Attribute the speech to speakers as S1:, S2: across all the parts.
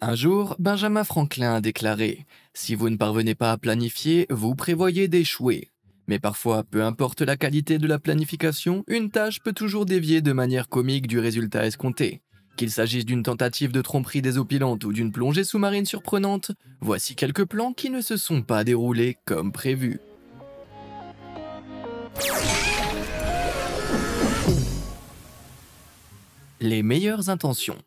S1: Un jour, Benjamin Franklin a déclaré « Si vous ne parvenez pas à planifier, vous prévoyez d'échouer ». Mais parfois, peu importe la qualité de la planification, une tâche peut toujours dévier de manière comique du résultat escompté. Qu'il s'agisse d'une tentative de tromperie désopilante ou d'une plongée sous-marine surprenante, voici quelques plans qui ne se sont pas déroulés comme prévu. Les meilleures intentions.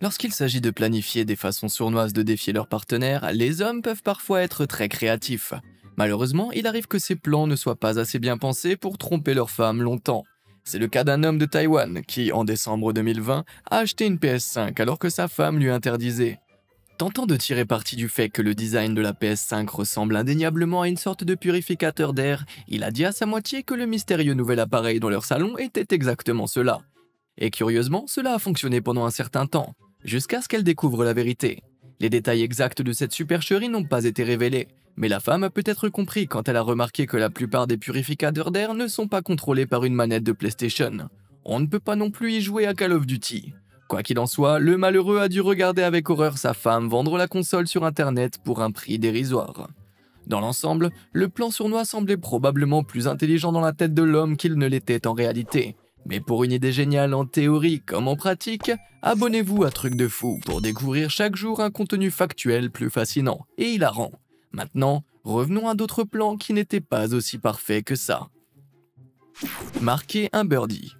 S1: Lorsqu'il s'agit de planifier des façons sournoises de défier leurs partenaires, les hommes peuvent parfois être très créatifs. Malheureusement, il arrive que ces plans ne soient pas assez bien pensés pour tromper leur femme longtemps. C'est le cas d'un homme de Taïwan qui, en décembre 2020, a acheté une PS5 alors que sa femme lui interdisait. Tentant de tirer parti du fait que le design de la PS5 ressemble indéniablement à une sorte de purificateur d'air, il a dit à sa moitié que le mystérieux nouvel appareil dans leur salon était exactement cela. Et curieusement, cela a fonctionné pendant un certain temps, jusqu'à ce qu'elle découvre la vérité. Les détails exacts de cette supercherie n'ont pas été révélés, mais la femme a peut-être compris quand elle a remarqué que la plupart des purificateurs d'air ne sont pas contrôlés par une manette de PlayStation. On ne peut pas non plus y jouer à Call of Duty. Quoi qu'il en soit, le malheureux a dû regarder avec horreur sa femme vendre la console sur internet pour un prix dérisoire. Dans l'ensemble, le plan sournois semblait probablement plus intelligent dans la tête de l'homme qu'il ne l'était en réalité. Mais pour une idée géniale en théorie comme en pratique, abonnez-vous à Truc de Fou pour découvrir chaque jour un contenu factuel plus fascinant et hilarant. Maintenant, revenons à d'autres plans qui n'étaient pas aussi parfaits que ça. Marquer un birdie.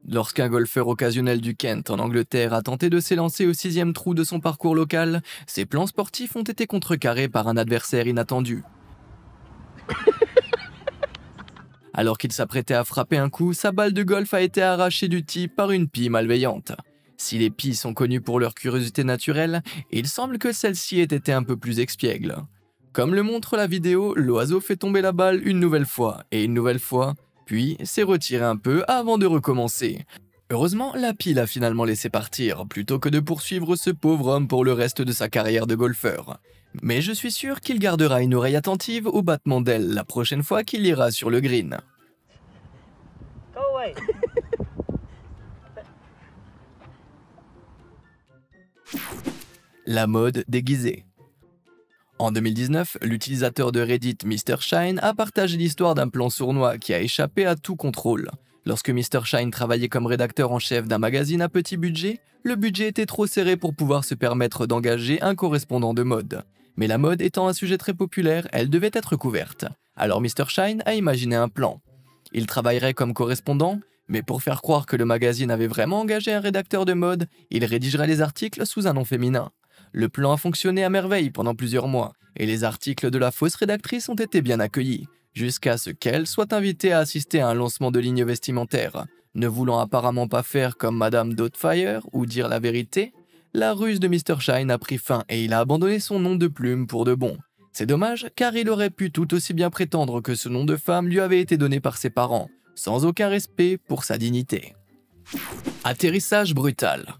S1: Lorsqu'un golfeur occasionnel du Kent en Angleterre a tenté de s'élancer au 6e trou de son parcours local, ses plans sportifs ont été contrecarrés par un adversaire inattendu. Alors qu'il s'apprêtait à frapper un coup, sa balle de golf a été arrachée du tee par une pie malveillante. Si les pies sont connues pour leur curiosité naturelle, il semble que celle-ci ait été un peu plus expiègle. Comme le montre la vidéo, l'oiseau fait tomber la balle une nouvelle fois, et une nouvelle fois, puis s'est retiré un peu avant de recommencer. Heureusement, la pie l'a finalement laissé partir, plutôt que de poursuivre ce pauvre homme pour le reste de sa carrière de golfeur. Mais je suis sûr qu'il gardera une oreille attentive au battement d'aile la prochaine fois qu'il ira sur le green.
S2: Go away.
S1: La mode déguisée. En 2019, l'utilisateur de Reddit MrShine a partagé l'histoire d'un plan sournois qui a échappé à tout contrôle. Lorsque MrShine travaillait comme rédacteur en chef d'un magazine à petit budget, le budget était trop serré pour pouvoir se permettre d'engager un correspondant de mode. Mais la mode étant un sujet très populaire, elle devait être couverte. Alors MrShine a imaginé un plan. Il travaillerait comme correspondant, mais pour faire croire que le magazine avait vraiment engagé un rédacteur de mode, il rédigerait les articles sous un nom féminin. Le plan a fonctionné à merveille pendant plusieurs mois, et les articles de la fausse rédactrice ont été bien accueillis, jusqu'à ce qu'elle soit invitée à assister à un lancement de ligne vestimentaire. Ne voulant apparemment pas faire comme Madame Doubtfire ou dire la vérité, la ruse de MrShine a pris fin et il a abandonné son nom de plume pour de bon. C'est dommage car il aurait pu tout aussi bien prétendre que ce nom de femme lui avait été donné par ses parents, sans aucun respect pour sa dignité. Atterrissage brutal.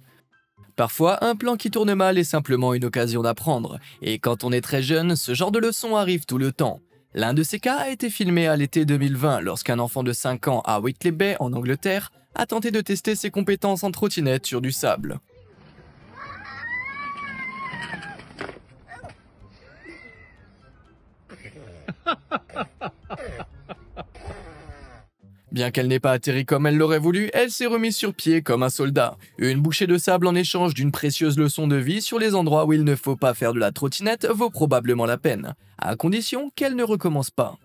S1: Parfois, un plan qui tourne mal est simplement une occasion d'apprendre, et quand on est très jeune, ce genre de leçon arrive tout le temps. L'un de ces cas a été filmé à l'été 2020 lorsqu'un enfant de 5 ans à Whitley Bay, en Angleterre, a tenté de tester ses compétences en trottinette sur du sable. Bien qu'elle n'ait pas atterri comme elle l'aurait voulu, elle s'est remise sur pied comme un soldat. Une bouchée de sable en échange d'une précieuse leçon de vie sur les endroits où il ne faut pas faire de la trottinette vaut probablement la peine, à condition qu'elle ne recommence pas.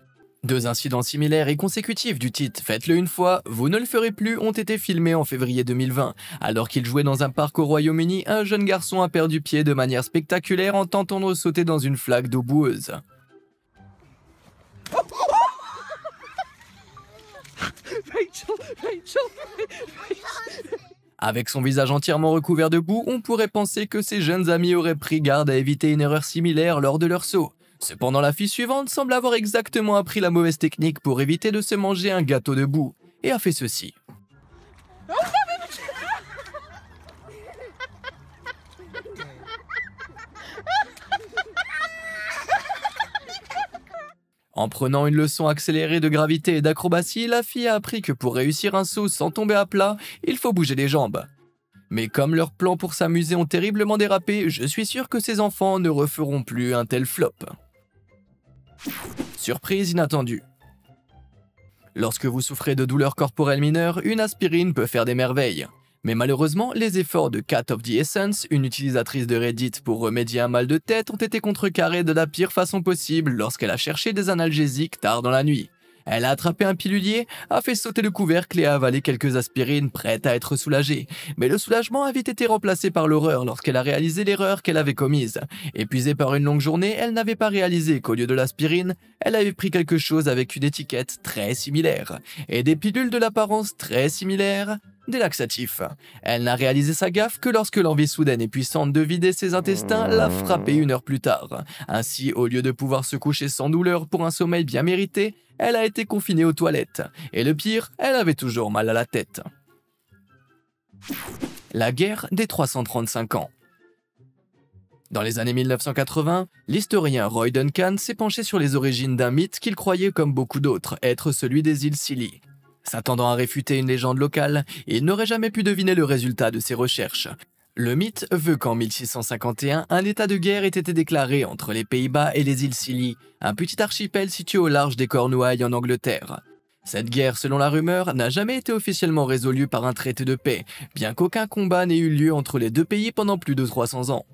S1: Deux incidents similaires et consécutifs du titre « Faites-le une fois, vous ne le ferez plus » ont été filmés en février 2020. Alors qu'il jouait dans un parc au Royaume-Uni, un jeune garçon a perdu pied de manière spectaculaire en tentant de sauter dans une flaque d'eau boueuse. Avec son visage entièrement recouvert de boue, on pourrait penser que ses jeunes amis auraient pris garde à éviter une erreur similaire lors de leur saut. Cependant, la fille suivante semble avoir exactement appris la mauvaise technique pour éviter de se manger un gâteau de boue, et a fait ceci. En prenant une leçon accélérée de gravité et d'acrobatie, la fille a appris que pour réussir un saut sans tomber à plat, il faut bouger les jambes. Mais comme leurs plans pour s'amuser ont terriblement dérapé, je suis sûr que ces enfants ne referont plus un tel flop. Surprise inattendue. Lorsque vous souffrez de douleurs corporelles mineures, une aspirine peut faire des merveilles. Mais malheureusement, les efforts de Cat of the Essence, une utilisatrice de Reddit pour remédier à un mal de tête, ont été contrecarrés de la pire façon possible lorsqu'elle a cherché des analgésiques tard dans la nuit. Elle a attrapé un pilulier, a fait sauter le couvercle et a avalé quelques aspirines prêtes à être soulagée. Mais le soulagement a vite été remplacé par l'horreur lorsqu'elle a réalisé l'erreur qu'elle avait commise. Épuisée par une longue journée, elle n'avait pas réalisé qu'au lieu de l'aspirine, elle avait pris quelque chose avec une étiquette très similaire. Et des pilules de l'apparence très similaire, des laxatifs. Elle n'a réalisé sa gaffe que lorsque l'envie soudaine et puissante de vider ses intestins l'a frappée 1 heure plus tard. Ainsi, au lieu de pouvoir se coucher sans douleur pour un sommeil bien mérité, elle a été confinée aux toilettes. Et le pire, elle avait toujours mal à la tête. La guerre des 335 ans. Dans les années 1980, l'historien Roy Duncan s'est penché sur les origines d'un mythe qu'il croyait, comme beaucoup d'autres, être celui des îles Scilly. S'attendant à réfuter une légende locale, il n'aurait jamais pu deviner le résultat de ses recherches. Le mythe veut qu'en 1651, un état de guerre ait été déclaré entre les Pays-Bas et les îles Scilly, un petit archipel situé au large des Cornouailles en Angleterre. Cette guerre, selon la rumeur, n'a jamais été officiellement résolue par un traité de paix, bien qu'aucun combat n'ait eu lieu entre les deux pays pendant plus de 300 ans.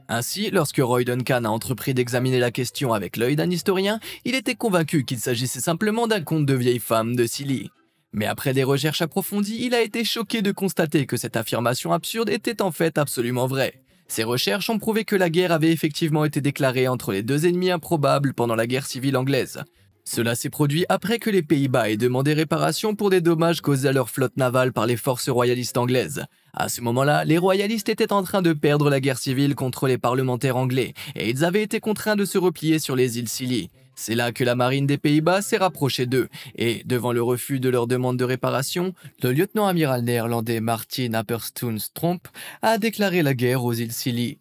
S1: Ainsi, lorsque Roy Duncan a entrepris d'examiner la question avec l'œil d'un historien, il était convaincu qu'il s'agissait simplement d'un conte de vieille femme de Scilly. Mais après des recherches approfondies, il a été choqué de constater que cette affirmation absurde était en fait absolument vraie. Ces recherches ont prouvé que la guerre avait effectivement été déclarée entre les deux ennemis improbables pendant la guerre civile anglaise. Cela s'est produit après que les Pays-Bas aient demandé réparation pour des dommages causés à leur flotte navale par les forces royalistes anglaises. À ce moment-là, les royalistes étaient en train de perdre la guerre civile contre les parlementaires anglais et ils avaient été contraints de se replier sur les îles Scilly. C'est là que la marine des Pays-Bas s'est rapprochée d'eux et, devant le refus de leur demande de réparation, le lieutenant-amiral néerlandais Martin Apperstoon Tromp a déclaré la guerre aux îles Scilly.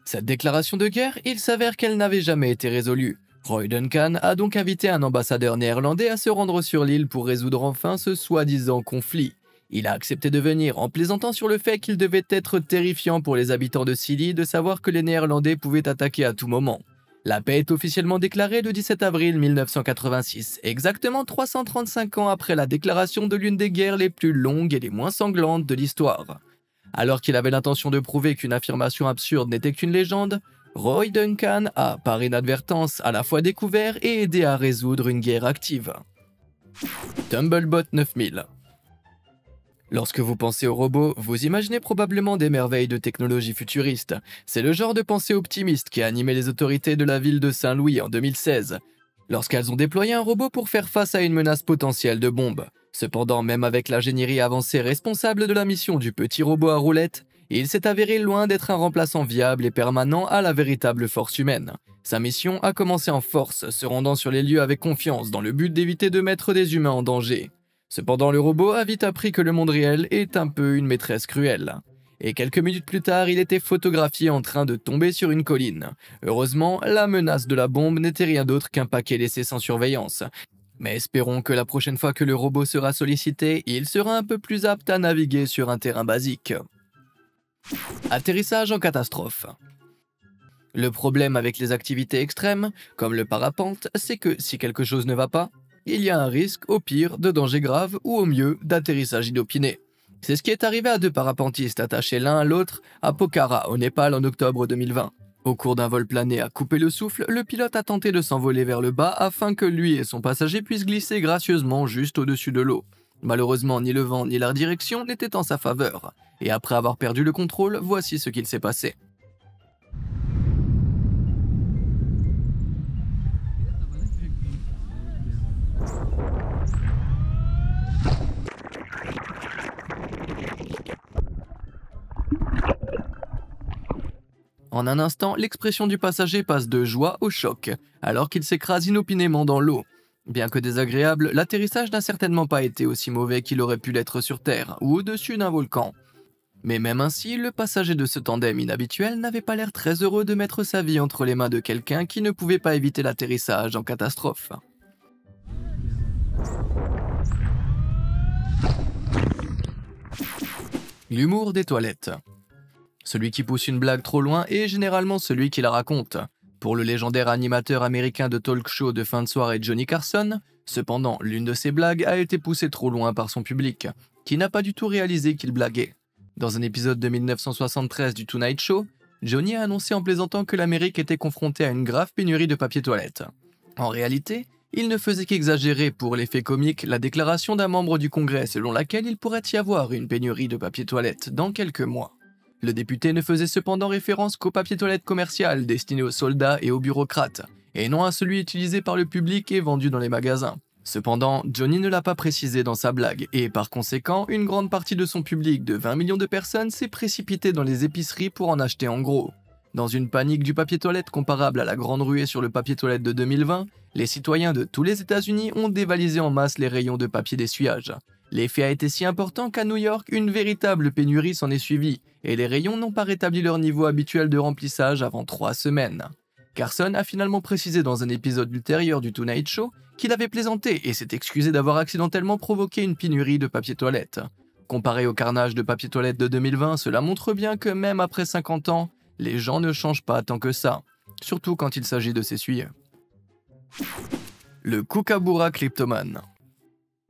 S1: Cette déclaration de guerre, il s'avère qu'elle n'avait jamais été résolue. Roy Duncan a donc invité un ambassadeur néerlandais à se rendre sur l'île pour résoudre enfin ce soi-disant conflit. Il a accepté de venir en plaisantant sur le fait qu'il devait être terrifiant pour les habitants de Scilly de savoir que les Néerlandais pouvaient attaquer à tout moment. La paix est officiellement déclarée le 17 avril 1986, exactement 335 ans après la déclaration de l'une des guerres les plus longues et les moins sanglantes de l'histoire. Alors qu'il avait l'intention de prouver qu'une affirmation absurde n'était qu'une légende, Roy Duncan a, par inadvertance, à la fois découvert et aidé à résoudre une guerre active. Tumblebot 9000. Lorsque vous pensez aux robots, vous imaginez probablement des merveilles de technologie futuriste. C'est le genre de pensée optimiste qui a animé les autorités de la ville de Saint-Louis en 2016, lorsqu'elles ont déployé un robot pour faire face à une menace potentielle de bombe. Cependant, même avec l'ingénierie avancée responsable de la mission du petit robot à roulettes, il s'est avéré loin d'être un remplaçant viable et permanent à la véritable force humaine. Sa mission a commencé en force, se rendant sur les lieux avec confiance dans le but d'éviter de mettre des humains en danger. Cependant, le robot a vite appris que le monde réel est un peu une maîtresse cruelle. Et quelques minutes plus tard, il était photographié en train de tomber sur une colline. Heureusement, la menace de la bombe n'était rien d'autre qu'un paquet laissé sans surveillance. Mais espérons que la prochaine fois que le robot sera sollicité, il sera un peu plus apte à naviguer sur un terrain basique. Atterrissage en catastrophe. Le problème avec les activités extrêmes, comme le parapente, c'est que si quelque chose ne va pas, il y a un risque, au pire, de danger grave ou au mieux, d'atterrissage inopiné. C'est ce qui est arrivé à deux parapentistes attachés l'un à l'autre à Pokhara, au Népal, en octobre 2020. Au cours d'un vol plané à couper le souffle, le pilote a tenté de s'envoler vers le bas afin que lui et son passager puissent glisser gracieusement juste au-dessus de l'eau. Malheureusement, ni le vent ni la direction n'étaient en sa faveur. Et après avoir perdu le contrôle, voici ce qu'il s'est passé. En un instant, l'expression du passager passe de joie au choc, alors qu'il s'écrase inopinément dans l'eau. Bien que désagréable, l'atterrissage n'a certainement pas été aussi mauvais qu'il aurait pu l'être sur Terre ou au-dessus d'un volcan. Mais même ainsi, le passager de ce tandem inhabituel n'avait pas l'air très heureux de mettre sa vie entre les mains de quelqu'un qui ne pouvait pas éviter l'atterrissage en catastrophe. L'humour des toilettes. Celui qui pousse une blague trop loin est généralement celui qui la raconte. Pour le légendaire animateur américain de talk show de fin de soirée Johnny Carson, cependant, l'une de ses blagues a été poussée trop loin par son public, qui n'a pas du tout réalisé qu'il blaguait. Dans un épisode de 1973 du Tonight Show, Johnny a annoncé en plaisantant que l'Amérique était confrontée à une grave pénurie de papier toilette. En réalité, il ne faisait qu'exagérer pour l'effet comique la déclaration d'un membre du Congrès selon laquelle il pourrait y avoir une pénurie de papier toilette dans quelques mois. Le député ne faisait cependant référence qu'au papier toilette commercial destiné aux soldats et aux bureaucrates, et non à celui utilisé par le public et vendu dans les magasins. Cependant, Johnny ne l'a pas précisé dans sa blague, et par conséquent, une grande partie de son public de 20 millions de personnes s'est précipitée dans les épiceries pour en acheter en gros. Dans une panique du papier toilette comparable à la grande ruée sur le papier toilette de 2020, les citoyens de tous les États-Unis ont dévalisé en masse les rayons de papier d'essuyage. L'effet a été si important qu'à New York, une véritable pénurie s'en est suivie, et les rayons n'ont pas rétabli leur niveau habituel de remplissage avant 3 semaines. Carson a finalement précisé dans un épisode ultérieur du Tonight Show qu'il avait plaisanté et s'est excusé d'avoir accidentellement provoqué une pénurie de papier toilette. Comparé au carnage de papier toilette de 2020, cela montre bien que même après 50 ans, les gens ne changent pas tant que ça, surtout quand il s'agit de s'essuyer. Le Kookaburra kleptomane.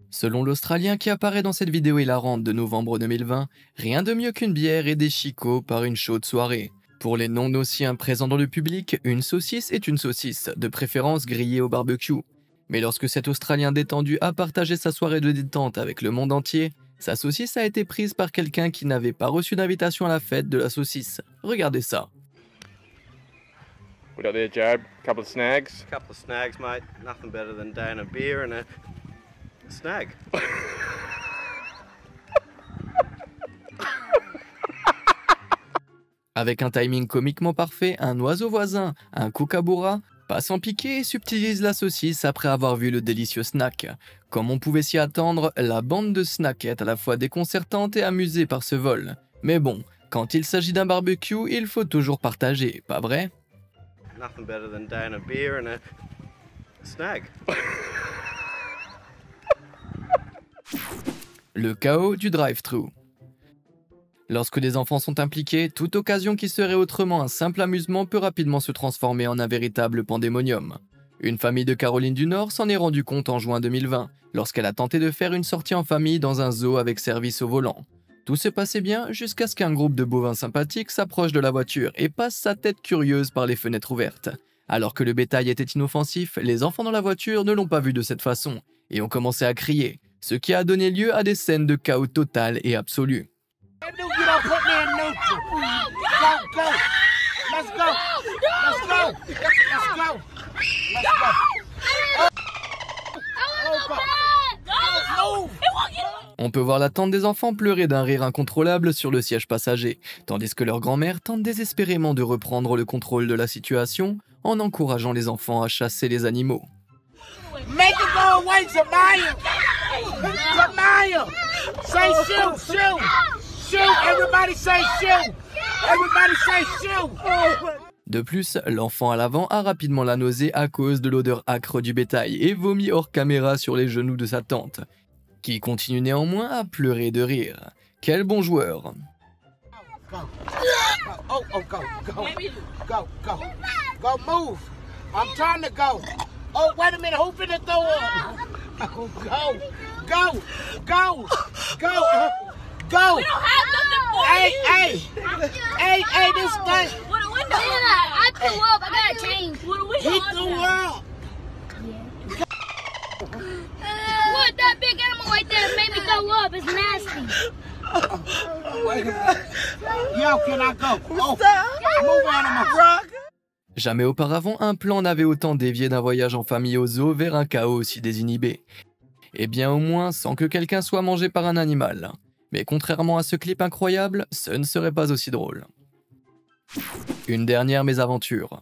S1: Selon l'Australien qui apparaît dans cette vidéo hilarante de novembre 2020, rien de mieux qu'une bière et des chicots par une chaude soirée. Pour les non-notiens présents dans le public, une saucisse est une saucisse, de préférence grillée au barbecue. Mais lorsque cet Australien détendu a partagé sa soirée de détente avec le monde entier, sa saucisse a été prise par quelqu'un qui n'avait pas reçu d'invitation à la fête de la saucisse. Regardez ça.
S3: We got there, Jab. Couple of snags.
S2: Couple of snags, mate. Nothing better than down a beer and a snag.
S1: Avec un timing comiquement parfait, un oiseau voisin, un kookaburra, passe en piqué et subtilise la saucisse après avoir vu le délicieux snack. Comme on pouvait s'y attendre, la bande de snacks est à la fois déconcertante et amusée par ce vol. Mais bon, quand il s'agit d'un barbecue, il faut toujours partager, pas vrai?
S2: Nothing better than down a beer and a snag.
S1: Le chaos du drive-thru. Lorsque des enfants sont impliqués, toute occasion qui serait autrement un simple amusement peut rapidement se transformer en un véritable pandémonium. Une famille de Caroline du Nord s'en est rendu compte en juin 2020, lorsqu'elle a tenté de faire une sortie en famille dans un zoo avec service au volant. Tout se passait bien jusqu'à ce qu'un groupe de bovins sympathiques s'approche de la voiture et passe sa tête curieuse par les fenêtres ouvertes. Alors que le bétail était inoffensif, les enfants dans la voiture ne l'ont pas vu de cette façon et ont commencé à crier, ce qui a donné lieu à des scènes de chaos total et absolu. On peut voir la tante des enfants pleurer d'un rire incontrôlable sur le siège passager, tandis que leur grand-mère tente désespérément de reprendre le contrôle de la situation en encourageant les enfants à chasser les animaux.
S4: Make it go away, Samaya! Samaya! Say shoot, shoot! Shoot! Everybody say shoot! Everybody say shoot!
S1: De plus, l'enfant à l'avant a rapidement la nausée à cause de l'odeur âcre du bétail et vomit hors caméra sur les genoux de sa tante, qui continue néanmoins à pleurer de rire. Quel bon joueur!
S4: Go. Oh, go. Go. Go, move. I'm trying to go. Oh, wait a minute. Who finna throw up? Go. Go.
S5: We don't have nothing for you.
S4: Hey, this thing.
S5: What a window. I threw up. I gotta change. What a window.
S4: He threw up.
S5: What, that big animal right there made me throw up. It's nasty.
S4: Wait a minute. Yo, can I go? Oh, move animal.
S1: Jamais auparavant, un plan n'avait autant dévié d'un voyage en famille au zoo vers un chaos aussi désinhibé. Et bien au moins sans que quelqu'un soit mangé par un animal. Mais contrairement à ce clip incroyable, ce ne serait pas aussi drôle. Une dernière mésaventure.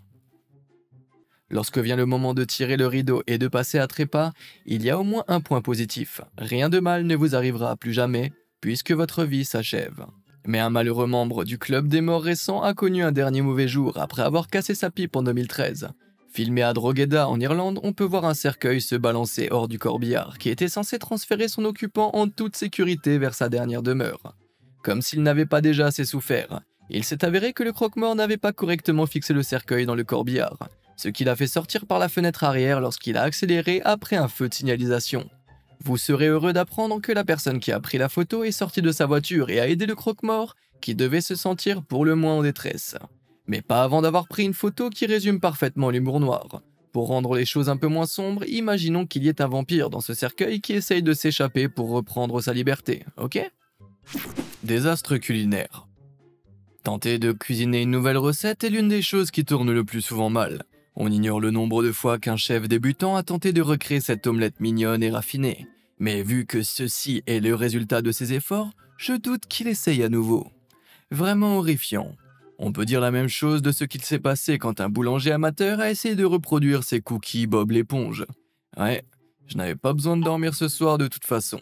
S1: Lorsque vient le moment de tirer le rideau et de passer à trépas, il y a au moins un point positif. Rien de mal ne vous arrivera plus jamais, puisque votre vie s'achève. Mais un malheureux membre du club des morts récents a connu un dernier mauvais jour après avoir cassé sa pipe en 2013. Filmé à Drogheda en Irlande, on peut voir un cercueil se balancer hors du corbillard qui était censé transférer son occupant en toute sécurité vers sa dernière demeure. comme s'il n'avait pas déjà assez souffert. Il s'est avéré que le croque-mort n'avait pas correctement fixé le cercueil dans le corbillard, ce qui l'a fait sortir par la fenêtre arrière lorsqu'il a accéléré après un feu de signalisation. Vous serez heureux d'apprendre que la personne qui a pris la photo est sortie de sa voiture et a aidé le croque-mort, qui devait se sentir pour le moins en détresse. Mais pas avant d'avoir pris une photo qui résume parfaitement l'humour noir. Pour rendre les choses un peu moins sombres, imaginons qu'il y ait un vampire dans ce cercueil qui essaye de s'échapper pour reprendre sa liberté, ok? Désastre culinaire. Tenter de cuisiner une nouvelle recette est l'une des choses qui tournent le plus souvent mal. On ignore le nombre de fois qu'un chef débutant a tenté de recréer cette omelette mignonne et raffinée. Mais vu que ceci est le résultat de ses efforts, je doute qu'il essaye à nouveau. Vraiment horrifiant. On peut dire la même chose de ce qu'il s'est passé quand un boulanger amateur a essayé de reproduire ses cookies Bob l'éponge. Ouais, je n'avais pas besoin de dormir ce soir de toute façon.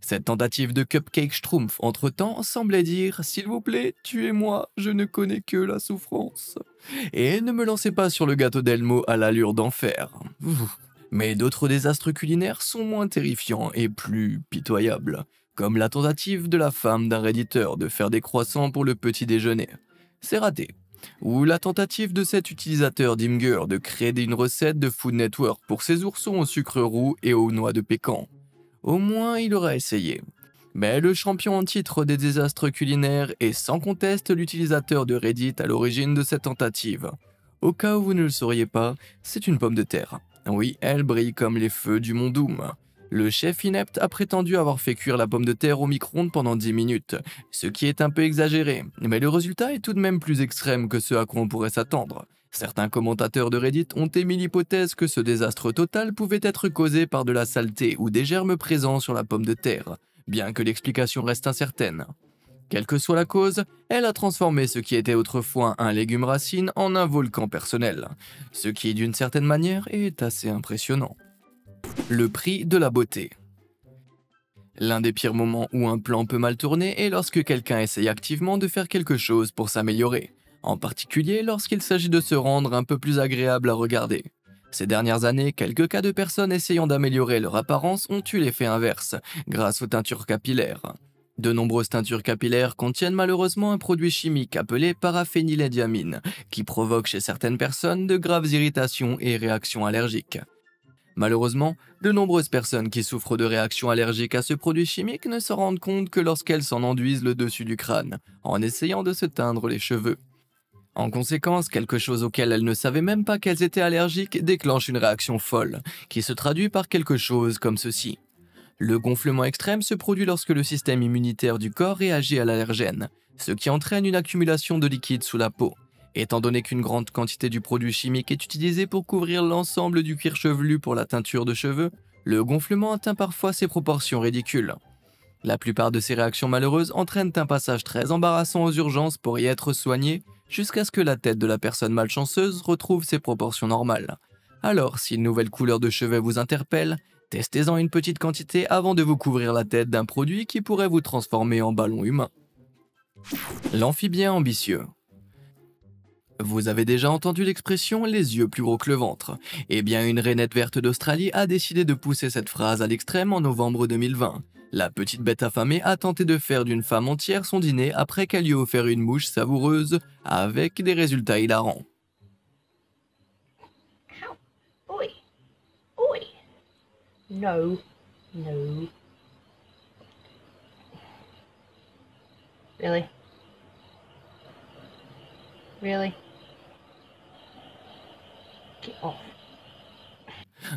S1: Cette tentative de cupcake schtroumpf, entre-temps, semblait dire « S'il vous plaît, tuez-moi, je ne connais que la souffrance. » Et ne me lancez pas sur le gâteau d'Elmo à l'allure d'enfer. Mais d'autres désastres culinaires sont moins terrifiants et plus pitoyables, comme la tentative de la femme d'un redditeur de faire des croissants pour le petit déjeuner. C'est raté. Ou la tentative de cet utilisateur d'Imgur de créer une recette de Food Network pour ses oursons au sucre roux et aux noix de pécan. Au moins, il aura essayé. Mais le champion en titre des désastres culinaires est sans conteste l'utilisateur de Reddit à l'origine de cette tentative. Au cas où vous ne le sauriez pas, c'est une pomme de terre. Oui, elle brille comme les feux du mont Doom. Le chef inepte a prétendu avoir fait cuire la pomme de terre au micro-ondes pendant 10 minutes, ce qui est un peu exagéré, mais le résultat est tout de même plus extrême que ce à quoi on pourrait s'attendre. Certains commentateurs de Reddit ont émis l'hypothèse que ce désastre total pouvait être causé par de la saleté ou des germes présents sur la pomme de terre, bien que l'explication reste incertaine. Quelle que soit la cause, elle a transformé ce qui était autrefois un légume racine en un volcan personnel, ce qui d'une certaine manière est assez impressionnant. Le prix de la beauté. L'un des pires moments où un plan peut mal tourner est lorsque quelqu'un essaye activement de faire quelque chose pour s'améliorer, en particulier lorsqu'il s'agit de se rendre un peu plus agréable à regarder. Ces dernières années, quelques cas de personnes essayant d'améliorer leur apparence ont eu l'effet inverse, grâce aux teintures capillaires. De nombreuses teintures capillaires contiennent malheureusement un produit chimique appelé paraphénylédiamine, qui provoque chez certaines personnes de graves irritations et réactions allergiques. Malheureusement, de nombreuses personnes qui souffrent de réactions allergiques à ce produit chimique ne s'en rendent compte que lorsqu'elles s'en enduisent le dessus du crâne, en essayant de se teindre les cheveux. En conséquence, quelque chose auquel elles ne savaient même pas qu'elles étaient allergiques déclenche une réaction folle, qui se traduit par quelque chose comme ceci. Le gonflement extrême se produit lorsque le système immunitaire du corps réagit à l'allergène, ce qui entraîne une accumulation de liquide sous la peau. Étant donné qu'une grande quantité du produit chimique est utilisée pour couvrir l'ensemble du cuir chevelu pour la teinture de cheveux, le gonflement atteint parfois ses proportions ridicules. La plupart de ces réactions malheureuses entraînent un passage très embarrassant aux urgences pour y être soigné, jusqu'à ce que la tête de la personne malchanceuse retrouve ses proportions normales. Alors, si une nouvelle couleur de cheveux vous interpelle, testez-en une petite quantité avant de vous couvrir la tête d'un produit qui pourrait vous transformer en ballon humain. L'amphibien ambitieux. Vous avez déjà entendu l'expression « les yeux plus gros que le ventre ». Eh bien, une rainette verte d'Australie a décidé de pousser cette phrase à l'extrême en novembre 2020. La petite bête affamée a tenté de faire d'une femme entière son dîner après qu'elle lui ait offert une mouche savoureuse, avec des résultats hilarants.
S6: Oi. Oi. No. No. Really? Really? Get off.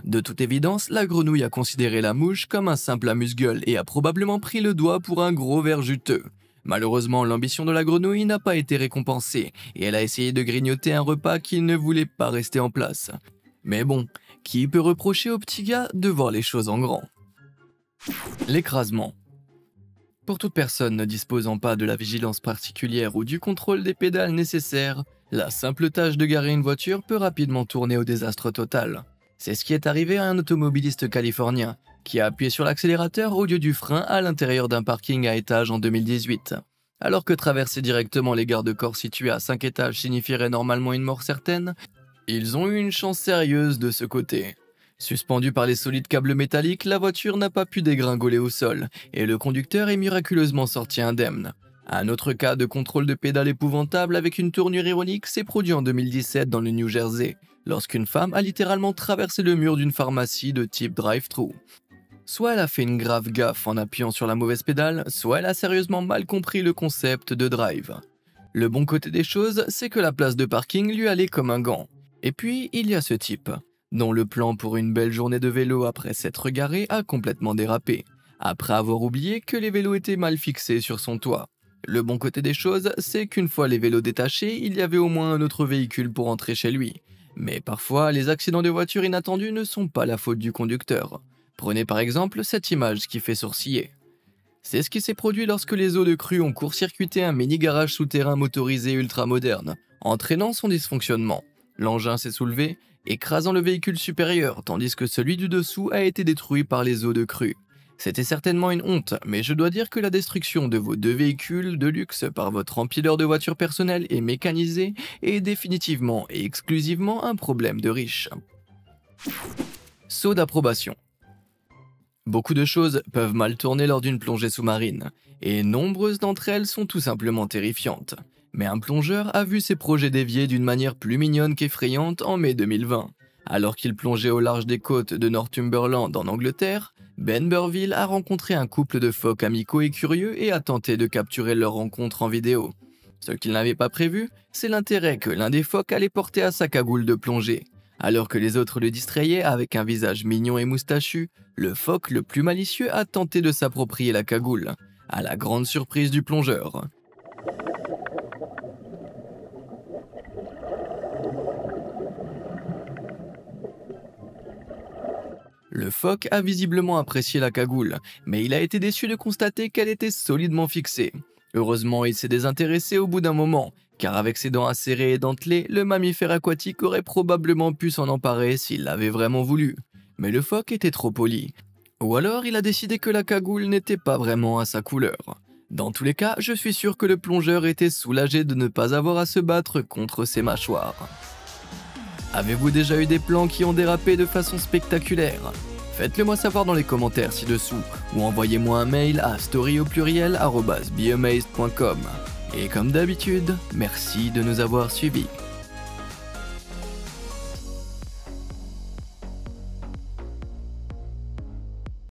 S1: De toute évidence, la grenouille a considéré la mouche comme un simple amuse-gueule et a probablement pris le doigt pour un gros ver juteux. Malheureusement, l'ambition de la grenouille n'a pas été récompensée et elle a essayé de grignoter un repas qui ne voulait pas rester en place. Mais bon, qui peut reprocher au petit gars de voir les choses en grand? L'écrasement. Pour toute personne ne disposant pas de la vigilance particulière ou du contrôle des pédales nécessaires, la simple tâche de garer une voiture peut rapidement tourner au désastre total. C'est ce qui est arrivé à un automobiliste californien, qui a appuyé sur l'accélérateur au lieu du frein à l'intérieur d'un parking à étages en 2018. Alors que traverser directement les garde-corps situés à 5 étages signifierait normalement une mort certaine, ils ont eu une chance sérieuse de ce côté. Suspendue par les solides câbles métalliques, la voiture n'a pas pu dégringoler au sol, et le conducteur est miraculeusement sorti indemne. Un autre cas de contrôle de pédale épouvantable avec une tournure ironique s'est produit en 2017 dans le New Jersey, lorsqu'une femme a littéralement traversé le mur d'une pharmacie de type drive-thru. Soit elle a fait une grave gaffe en appuyant sur la mauvaise pédale, soit elle a sérieusement mal compris le concept de drive. Le bon côté des choses, c'est que la place de parking lui allait comme un gant. Et puis, il y a ce type, dont le plan pour une belle journée de vélo après s'être garé a complètement dérapé, après avoir oublié que les vélos étaient mal fixés sur son toit. Le bon côté des choses, c'est qu'une fois les vélos détachés, il y avait au moins un autre véhicule pour entrer chez lui. Mais parfois, les accidents de voiture inattendus ne sont pas la faute du conducteur. Prenez par exemple cette image qui fait sourciller. C'est ce qui s'est produit lorsque les eaux de crue ont court-circuité un mini-garage souterrain motorisé ultra moderne, entraînant son dysfonctionnement. L'engin s'est soulevé, écrasant le véhicule supérieur, tandis que celui du dessous a été détruit par les eaux de crue. C'était certainement une honte, mais je dois dire que la destruction de vos deux véhicules de luxe par votre empileur de voitures personnelles et mécanisé est définitivement et exclusivement un problème de riches. Saut d'approbation. Beaucoup de choses peuvent mal tourner lors d'une plongée sous-marine, et nombreuses d'entre elles sont tout simplement terrifiantes. Mais un plongeur a vu ses projets dévier d'une manière plus mignonne qu'effrayante en mai 2020. Alors qu'il plongeait au large des côtes de Northumberland en Angleterre, Ben Burville a rencontré un couple de phoques amicaux et curieux et a tenté de capturer leur rencontre en vidéo. Ce qu'il n'avait pas prévu, c'est l'intérêt que l'un des phoques allait porter à sa cagoule de plongée. Alors que les autres le distrayaient avec un visage mignon et moustachu, le phoque le plus malicieux a tenté de s'approprier la cagoule, à la grande surprise du plongeur. Le phoque a visiblement apprécié la cagoule, mais il a été déçu de constater qu'elle était solidement fixée. Heureusement, il s'est désintéressé au bout d'un moment, car avec ses dents acérées et dentelées, le mammifère aquatique aurait probablement pu s'en emparer s'il l'avait vraiment voulu. Mais le phoque était trop poli. Ou alors il a décidé que la cagoule n'était pas vraiment à sa couleur. Dans tous les cas, je suis sûr que le plongeur était soulagé de ne pas avoir à se battre contre ses mâchoires. Avez-vous déjà eu des plans qui ont dérapé de façon spectaculaire? Faites-le moi savoir dans les commentaires ci-dessous, ou envoyez-moi un mail à story@beamazed.com. Et comme d'habitude, merci de nous avoir suivis.